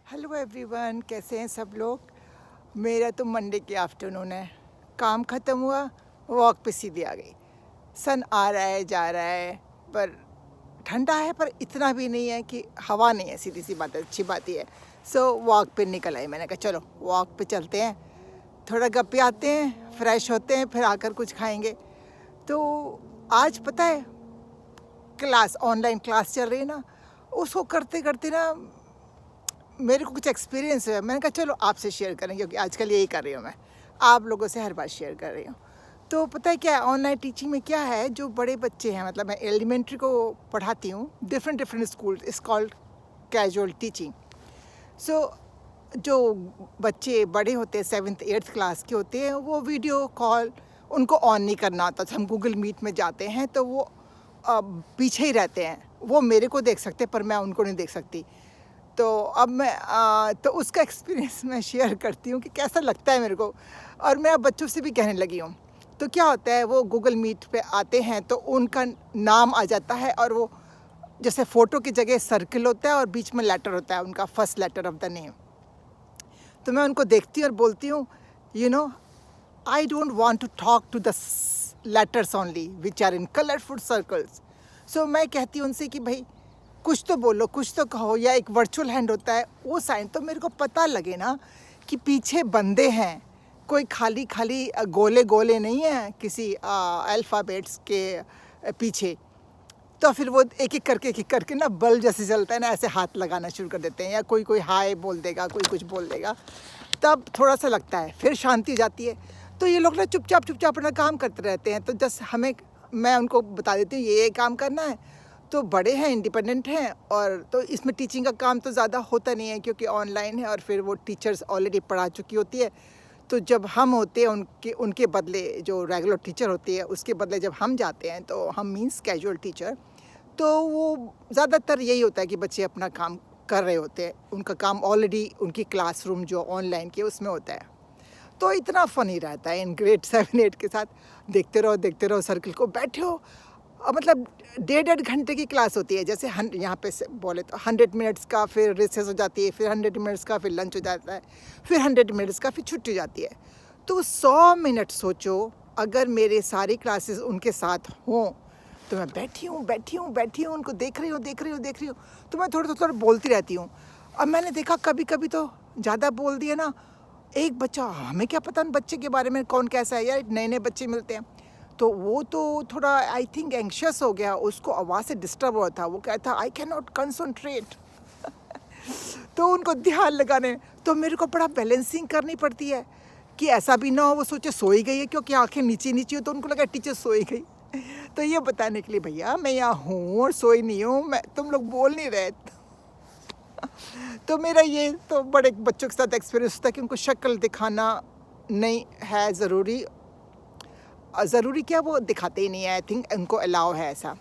Hello everyone, कैसे हैं सब लोग। मेरा तो मंडे की आफ्टरनून है, काम ख़त्म हुआ, वॉक पे सीधे आ गई। सन आ रहा है जा रहा है, पर ठंडा है, पर इतना भी नहीं है कि हवा नहीं है। सीधी सी बात है, अच्छी बात ही है। सो वॉक पे निकल आई। मैंने कहा चलो वॉक पे चलते हैं, थोड़ा गप्पे आते हैं, फ्रेश होते हैं, फिर आकर कुछ खाएंगे। तो आज पता है क्लास, ऑनलाइन क्लास चल रही है ना, उसको करते करते ना मेरे को कुछ एक्सपीरियंस है। मैंने कहा चलो आपसे शेयर करें, क्योंकि आजकल यही कर रही हूँ मैं, आप लोगों से हर बार शेयर कर रही हूँ। तो पता है क्या है ऑनलाइन टीचिंग में क्या है, जो बड़े बच्चे हैं, मतलब मैं एलिमेंट्री को पढ़ाती हूँ, different school, it's called casual teaching. So जो बच्चे बड़े होते हैं 7th 8th क्लास के होते हैं, वो वीडियो कॉल उनको ऑन नहीं करना आता। तो हम गूगल मीट में जाते हैं तो वो पीछे ही रहते हैं, वो मेरे को देख सकते पर मैं उनको नहीं देख सकती। तो अब मैं तो उसका एक्सपीरियंस मैं शेयर करती हूँ कि कैसा लगता है मेरे को, और मैं अब बच्चों से भी कहने लगी हूँ। तो क्या होता है, वो गूगल मीट पे आते हैं तो उनका नाम आ जाता है, और वो जैसे फ़ोटो की जगह सर्कल होता है और बीच में लेटर होता है, उनका first letter of the name. तो मैं उनको देखती हूँ और बोलती हूँ, you know, I don't want to talk to the letters only which are in colourful circles. So मैं कहती हूँ उनसे कि भाई कुछ तो बोलो, कुछ तो कहो, या एक वर्चुअल हैंड होता है वो साइन, तो मेरे को पता लगे ना कि पीछे बंदे हैं, कोई खाली खाली गोले गोले नहीं है किसी अल्फ़ाबेट्स के पीछे। तो फिर वो एक एक करके ना बल्ब जैसे जलता है ना, ऐसे हाथ लगाना शुरू कर देते हैं, या कोई कोई हाय बोल देगा, कोई कुछ बोल देगा, तब थोड़ा सा लगता है, फिर शांति हो जाती है। तो ये लोग ना चुपचाप चुपचाप अपना काम करते रहते हैं। तो जस्ट मैं उनको बता देती हूँ ये काम करना है। तो बड़े हैं, इंडिपेंडेंट हैं, और तो इसमें टीचिंग का काम तो ज़्यादा होता नहीं है क्योंकि ऑनलाइन है, और फिर वो टीचर्स ऑलरेडी पढ़ा चुकी होती है। तो जब हम होते हैं उनके बदले, जो रेगुलर टीचर होती है उसके बदले जब हम जाते हैं, तो हम मीन्स कैजुअल टीचर, तो वो ज़्यादातर यही होता है कि बच्चे अपना काम कर रहे होते हैं, उनका काम ऑलरेडी उनकी क्लासरूम जो ऑनलाइन की उसमें होता है। तो इतना फ़नी रहता है इन ग्रेड 7 8 के साथ। देखते रहो सर्कल को, बैठे हो, मतलब 1.5 घंटे की क्लास होती है। जैसे यहाँ पे से बोले तो 100 मिनट्स का, फिर रिसेस हो जाती है, फिर 100 मिनट्स का, फिर लंच हो जाता है, फिर 100 मिनट्स का, फिर छुट्टी हो जाती है। तो 100 मिनट सोचो, अगर मेरे सारी क्लासेस उनके साथ हों, तो मैं बैठी हूँ, उनको देख रही हूँ, तो मैं थोड़ा बोलती रहती हूँ। अब मैंने देखा कभी कभी तो ज़्यादा बोल दिया ना, एक बच्चा, हमें क्या पता बच्चे के बारे में कौन कैसा है, यार नए बच्चे मिलते हैं, तो वो तो थोड़ा आई थिंक एंग्शियस हो गया, उसको आवाज़ से डिस्टर्ब हुआ था, वो कहता आई कैन नॉट कंसंट्रेट। तो उनको ध्यान लगाने, तो मेरे को बड़ा बैलेंसिंग करनी पड़ती है कि ऐसा भी ना हो वो सोचे सोई गई है, क्योंकि आंखें नीचे नीचे हो तो उनको लगा टीचर सोई गई। तो ये बताने के लिए, भैया मैं यहाँ हूँ और सोई नहीं हूँ, मैं, तुम लोग बोल नहीं रहे। तो मेरा ये तो बड़े बच्चों के साथ एक्सपीरियंस होता है कि उनको शक्ल दिखाना नहीं है ज़रूरी क्या, वो दिखाते ही नहीं है, आई थिंक उनको अलाउ है ऐसा।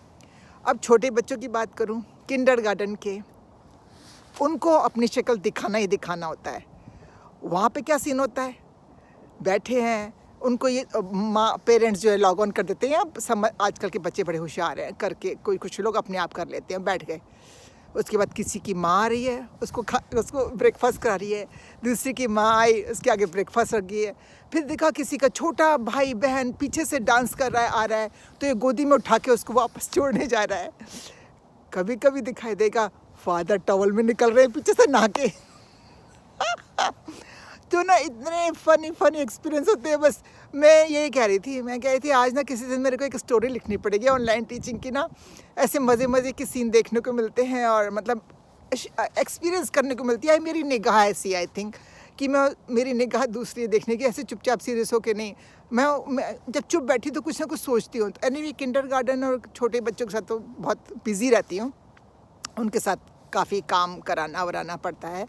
अब छोटे बच्चों की बात करूं, किंडरगार्टन के, उनको अपनी शक्ल दिखाना ही दिखाना होता है। वहाँ पे क्या सीन होता है, बैठे हैं, उनको ये माँ पेरेंट्स जो है लॉग ऑन कर देते हैं। अब आजकल के बच्चे बड़े होशियार हैं, करके कुछ लोग अपने आप कर लेते हैं, बैठ गए। उसके बाद किसी की माँ आ रही है, उसको ब्रेकफास्ट करा रही है, दूसरी की माँ आई, उसके आगे ब्रेकफास्ट रख गई है। फिर देखा किसी का छोटा भाई बहन पीछे से डांस कर रहा है, आ रहा है, तो ये गोदी में उठा के उसको वापस छोड़ने जा रहा है। कभी कभी दिखाई देगा फादर टॉवल में निकल रहे हैं पीछे से नहा के। तो ना इतने फ़नी एक्सपीरियंस होते हैं। बस मैं यही कह रही थी आज ना किसी दिन मेरे को एक स्टोरी लिखनी पड़ेगी ऑनलाइन टीचिंग की ना। ऐसे मज़े के सीन देखने को मिलते हैं, और मतलब एक्सपीरियंस करने को मिलती है। मेरी निगाह ऐसी, आई थिंक कि मेरी निगाह दूसरी देखने की, ऐसे चुपचाप सीरियस होकर नहीं। मैं जब चुप बैठी तो कुछ ना कुछ सोचती हूँ। तो एनीवे किंडरगार्टन और छोटे बच्चों के साथ तो बहुत बिज़ी रहती हूँ, उनके साथ काफ़ी काम कराना वराना पड़ता है,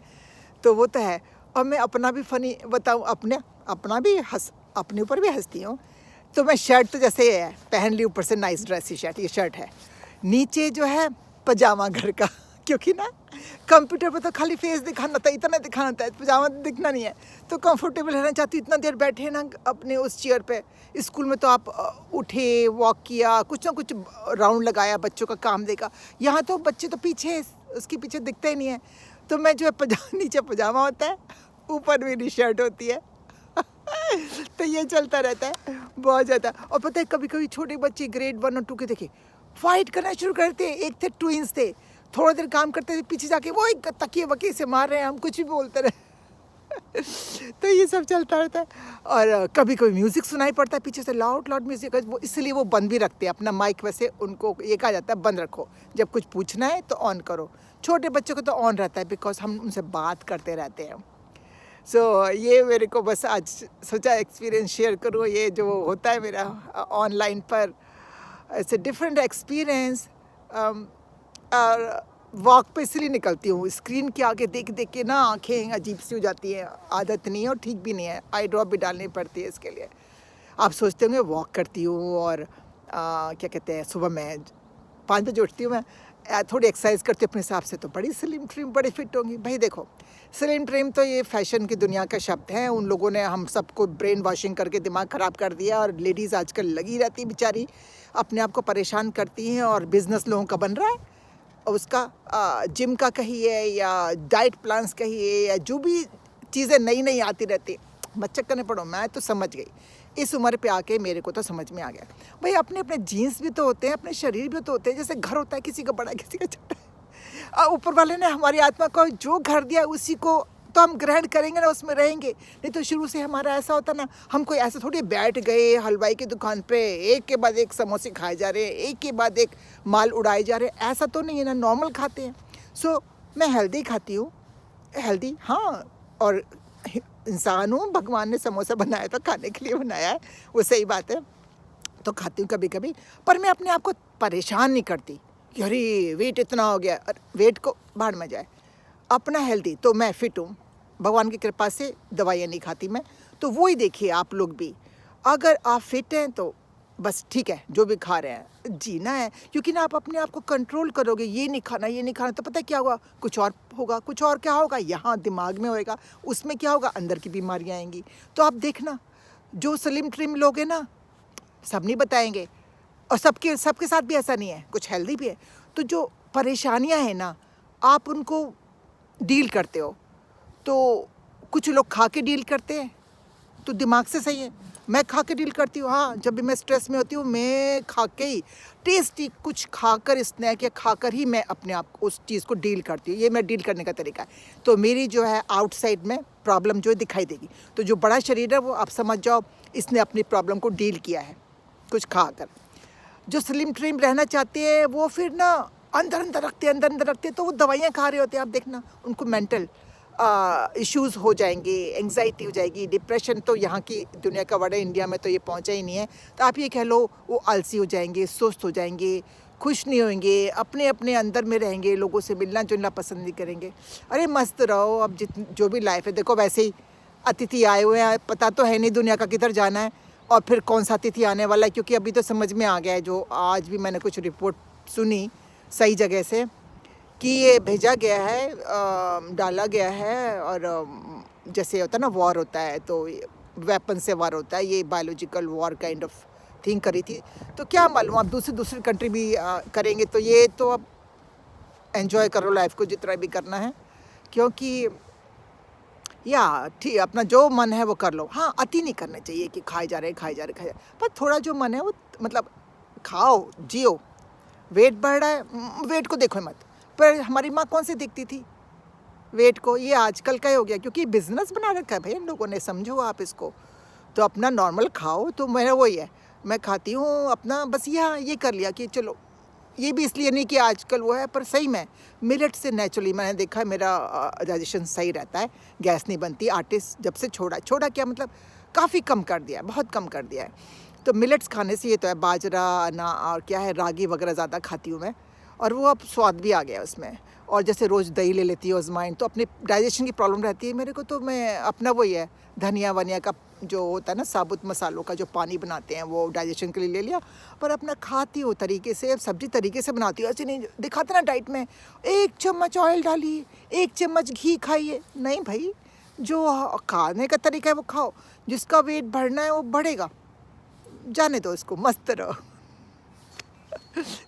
तो वो तो है। और मैं अपना भी फ़नी बताऊँ, अपने ऊपर भी हंसती हूँ। तो मैं शर्ट तो जैसे है पहन ली, ऊपर से नाइस ड्रेसी शर्ट, ये शर्ट है, नीचे जो है पजामा घर का, क्योंकि ना कंप्यूटर पर तो खाली फेस दिखाना था, इतना दिखाना था, पजामा दिखना नहीं है। तो कंफर्टेबल रहना चाहती हूँ, इतना देर बैठे ना अपने उस चेयर पे। स्कूल में तो आप उठे, वॉक किया, कुछ ना कुछ राउंड लगाया, बच्चों का काम देखा। यहाँ तो बच्चे तो पीछे, उसके पीछे दिखते ही नहीं है। तो मैं जो है नीचे पजामा होता है, ऊपर मेरी शर्ट होती है। तो ये चलता रहता है बहुत ज़्यादा। और पता है कभी कभी छोटे बच्चे ग्रेड 1 और 2 के देखे फाइट करना शुरू करते हैं। एक थे ट्विंस थे, थोड़ा देर काम करते थे, पीछे जाके वो एक तकिए वकिए से मार रहे हैं, हम कुछ भी बोलते रहे। तो ये सब चलता रहता है। और कभी कभी म्यूज़िक सुनाई पड़ता है पीछे से, लाउड लाउड म्यूज़िक, वो इसलिए वो बंद भी रखते हैं अपना माइक। वैसे उनको ये कहा जाता है बंद रखो, जब कुछ पूछना है तो ऑन करो। छोटे बच्चों को तो ऑन रहता है बिकॉज हम उनसे बात करते रहते हैं। सो ये मेरे को बस आज सोचा एक्सपीरियंस शेयर करूँ। ये जो होता है मेरा ऑनलाइन पर, इट्स ए डिफरेंट एक्सपीरियंस। और वॉक पे इसलिए निकलती हूँ, स्क्रीन के आगे देख देख के ना आंखें अजीब सी हो जाती हैं। आदत नहीं है और ठीक भी नहीं है, आई ड्रॉप भी डालनी पड़ती है इसके लिए। आप सोचते होंगे वॉक करती हूँ और क्या कहते हैं, सुबह मैं 5 बजे उठती हूँ, मैं थोड़ी एक्सरसाइज करती हूँ अपने हिसाब से, तो बड़ी स्लिम ट्रिम बड़ी फिट होंगी। भाई देखो, स्लिम ट्रिम तो ये फैशन की दुनिया का शब्द है। उन लोगों ने हम सबको ब्रेन वॉशिंग करके दिमाग ख़राब कर दिया, और लेडीज़ आजकल लगी रहती है बेचारी, अपने आप को परेशान करती हैं, और बिज़नेस लोगों का बन रहा है। और उसका जिम का कहिए या डाइट प्लान्स कहिए या जो भी चीज़ें नई नई आती रहती, मत चक्कर नहीं पड़ो। मैं तो समझ गई इस उम्र पे आके, मेरे को तो समझ में आ गया भाई, अपने अपने जीन्स भी तो होते हैं, अपने शरीर भी तो होते हैं। जैसे घर होता है, किसी का बड़ा किसी का छोटा है। ऊपर वाले ने हमारी आत्मा को जो घर दिया उसी को तो हम ग्रहण करेंगे ना, उसमें रहेंगे। नहीं तो शुरू से हमारा ऐसा होता ना, हम कोई ऐसे थोड़ी बैठ गए हलवाई की दुकान पे, एक के बाद एक समोसे खाए जा रहे हैं, एक के बाद एक माल उड़ाए जा रहे हैं, ऐसा तो नहीं है ना, नॉर्मल खाते हैं। सो मैं हेल्दी खाती हूँ, हेल्दी हाँ, और इंसान हूँ, भगवान ने समोसा बनाया तो खाने के लिए बनाया है, वो सही बात है, तो खाती हूँ कभी कभी। पर मैं अपने आप को परेशान नहीं करती कि अरे वेट इतना हो गया, वेट को भाड़ में जाए। अपना हेल्दी तो मैं फिट हूँ, भगवान की कृपा से दवाइयाँ नहीं खाती मैं। तो वो ही देखिए आप लोग भी, अगर आप फिट हैं तो बस ठीक है, जो भी खा रहे हैं जीना है। क्योंकि ना आप अपने आप को कंट्रोल करोगे, ये नहीं खाना ये नहीं खाना, तो पता है क्या होगा, कुछ और होगा, कुछ और क्या होगा, यहाँ दिमाग में होएगा, उसमें क्या होगा, अंदर की बीमारियाँ आएंगी। तो आप देखना, जो स्लिम ट्रिम लोग हैं ना, सब नहीं बताएंगे, और सबके साथ भी ऐसा नहीं है, कुछ हेल्दी भी है। तो जो परेशानियाँ हैं ना, आप उनको डील करते हो, तो कुछ लोग खा के डील करते हैं, तो दिमाग से सही है। मैं खा के डील करती हूँ, हाँ, जब भी मैं स्ट्रेस में होती हूँ, मैं खा के ही टेस्टी कुछ खाकर, स्नैक या खाकर ही मैं अपने आप उस चीज़ को डील करती हूँ। ये मैं डील करने का तरीका है। तो मेरी जो है आउटसाइड में प्रॉब्लम जो है दिखाई देगी। तो जो बड़ा शरीर है वो आप समझ जाओ, इसने अपनी प्रॉब्लम को डील किया है कुछ खाकर। जो स्लिम ट्रिम रहना चाहते हैं वो फिर ना अंदर अंदर रखते हैं, तो वो दवाइयाँ खा रहे होते हैं। आप देखना, उनको मेंटल इश्यूज़ हो जाएंगे, एंग्जाइटी हो जाएगी, डिप्रेशन तो यहाँ की दुनिया का वर्ड है, इंडिया में तो ये पहुँचा ही नहीं है। तो आप ये कह लो, वो आलसी हो जाएंगे, सुस्त हो जाएंगे, खुश नहीं होंगे, अपने अपने अंदर में रहेंगे, लोगों से मिलना जुलना पसंद नहीं करेंगे। अरे मस्त रहो, अब जो भी लाइफ है, देखो वैसे ही अतिथि आए हुए हैं, पता तो है नहीं दुनिया का किधर जाना है, और फिर कौन सा अतिथि आने वाला है। क्योंकि अभी तो समझ में आ गया है, जो आज भी मैंने कुछ रिपोर्ट सुनी सही जगह से, कि ये भेजा गया है, डाला गया है, और जैसे होता है ना वॉर होता है, तो वेपन से वॉर होता है, ये biological war kind of thing करी थी। तो क्या मालूम, अब दूसरी कंट्री भी करेंगे, तो ये तो अब एंजॉय करो लाइफ को जितना भी करना है। क्योंकि या ठीक, अपना जो मन है वो कर लो। हाँ, अति नहीं करना चाहिए कि खाए जा रहे, पर थोड़ा जो मन है वो मतलब खाओ, जियो। वेट बढ़ रहा है, वेट को देखो मत। पर हमारी माँ कौन सी दिखती थी वेट को, ये आजकल का ही हो गया, क्योंकि बिजनेस बना रखा है भाई इन लोगों ने, समझो आप इसको। तो अपना नॉर्मल खाओ। तो मेरा वही है, मैं खाती हूँ अपना, बस ये कर लिया कि चलो, ये भी इसलिए नहीं कि आजकल वो है, पर सही में मिलेट से नेचुरली मैंने देखा है, मेरा डाइजेशन सही रहता है, गैस नहीं बनती। आर्टिस्ट जब से छोड़ा क्या मतलब, काफ़ी कम कर दिया है, बहुत कम कर दिया है। तो मिलेट्स खाने से ये तो है, बाजरा ना और क्या है, रागी वगैरह ज़्यादा खाती हूँ मैं, और वो अब स्वाद भी आ गया उसमें। और जैसे रोज़ दही ले लेती हूँ, अजवाइन, तो अपने डाइजेशन की प्रॉब्लम रहती है मेरे को, तो मैं अपना वही है, धनिया वनिया का जो होता है ना, साबुत मसालों का जो पानी बनाते हैं, वो डाइजेशन के लिए ले लिया। पर अपना खाती हूँ तरीके से, सब्जी तरीके से बनाती हूँ, ऐसे नहीं दिखाता ना डाइट में 1 चम्मच ऑयल डालिए, 1 चम्मच घी खाइए। नहीं भाई, जो खाने का तरीका है वो खाओ, जिसका वेट बढ़ना है वो बढ़ेगा, जाने दो इसको, मस्त रहो।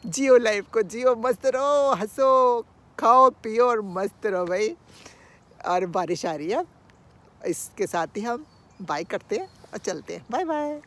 जियो लाइफ को, जियो, मस्त रहो, हंसो, खाओ पियो और मस्त रहो भाई। और बारिश आ रही है, इसके साथ ही हम बाय करते हैं और चलते हैं। Bye bye.